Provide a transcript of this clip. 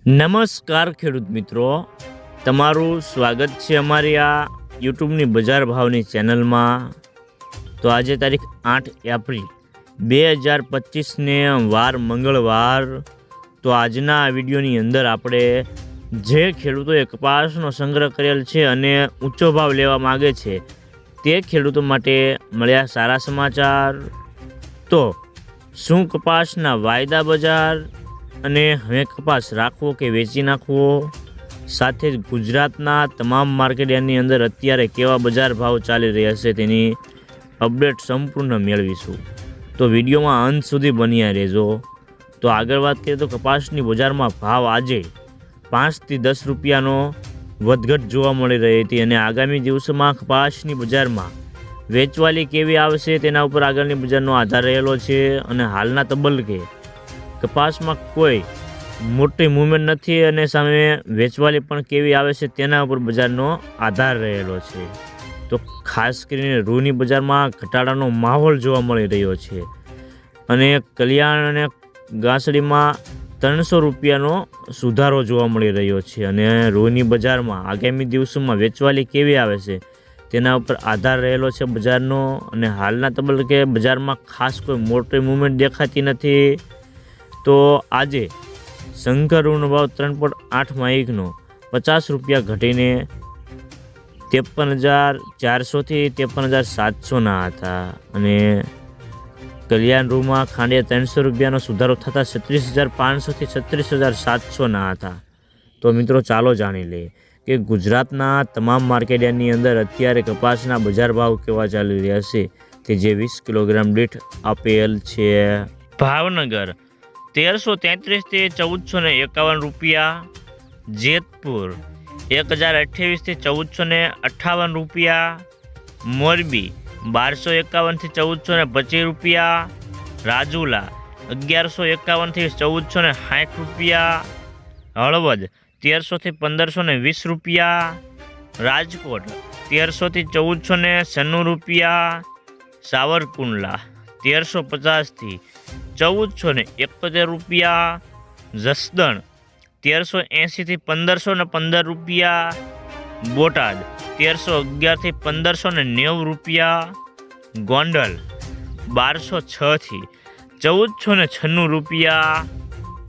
નમસ્કાર ખેડૂત મિત્રો, તમારું સ્વાગત છે અમારી આ યુટ્યુબની બજાર ભાવની ચેનલમાં। તો આજે તારીખ 8 એપ્રિલ 2025ને વાર મંગળવાર। તો આજના આ વિડીયોની અંદર આપણે જે ખેડૂતોએ કપાસનો સંગ્રહ કરેલ છે અને ઊંચો ભાવ લેવા માગે છે તે ખેડૂતો માટે મળ્યા સારા સમાચાર। તો શું કપાસના વાયદા બજાર અને હવે કપાસ રાખવો કે વેચી નાખવો, સાથે જ ગુજરાતના તમામ માર્કેટ યાર્ડની અંદર અત્યારે કેવા બજાર ભાવ ચાલી રહ્યા છે તેની અપડેટ સંપૂર્ણ મેળવીશું। તો વિડીયોમાં અંત સુધી બન્યા રહેજો। તો આગળ વાત કરીએ તો કપાસની બજારમાં ભાવ આજે 5 થી 10 રૂપિયાનો વધઘટ જોવા મળી રહી હતી અને આગામી દિવસોમાં કપાસની બજારમાં વેચવાલી કેવી આવશે તેના ઉપર આગળની બજારનો આધાર રહેલો છે અને હાલના તબક્કે કપાસમાં કોઈ મોટી મૂવમેન્ટ નથી અને સામે વેચવાલી પણ કેવી આવે છે તેના ઉપર બજારનો આધાર રહેલો છે। તો ખાસ કરીને રૂની બજારમાં ઘટાડાનો માહોલ જોવા મળી રહ્યો છે અને કલ્યાણ અને ગાંસડીમાં 300 રૂપિયાનો સુધારો જોવા મળી રહ્યો છે અને રૂની બજારમાં આગામી દિવસોમાં વેચવાલી કેવી આવે છે તેના ઉપર આધાર રહેલો છે બજારનો અને હાલના તબક્કે બજારમાં ખાસ કોઈ મોટી મૂવમેન્ટ દેખાતી નથી। તો આજે શંકર રૂનો ભાવ 3.8 1નો 50 રૂપિયા ઘટીને 53,400 થી 53,700ના હતા અને કલ્યાણ રૂમાં ખાંડિયા 300 રૂપિયાનો સુધારો થતાં 36,500 થી 36,700ના હતા। તો મિત્રો ચાલો જાણી લઈએ કે ગુજરાતના તમામ માર્કેટ યાર્ડની અંદર અત્યારે કપાસના બજાર ભાવ કેવા ચાલી રહ્યા છે કે જે 20 કિલોગ્રામ દીઠ આપેલ છે। ભાવનગર 1333 થી 1451 રૂપિયા, જેતપુર 1028 થી 1458 રૂપિયા, મોરબી 1251 થી 1425 રૂપિયા, રાજુલા 1151 થી 1460 રૂપિયા, હળવદ 1300 થી 1520 રૂપિયા, રાજકોટ 1300 થી 1496 રૂપિયા, સાવરકુંડલા 1350 થી 1471 રૂપિયા, જસદણ 1380 થી 1515 રૂપિયા, બોટાદ 1311 થી 1590 રૂપિયા, ગોંડલ 1206 થી 1496 રૂપિયા,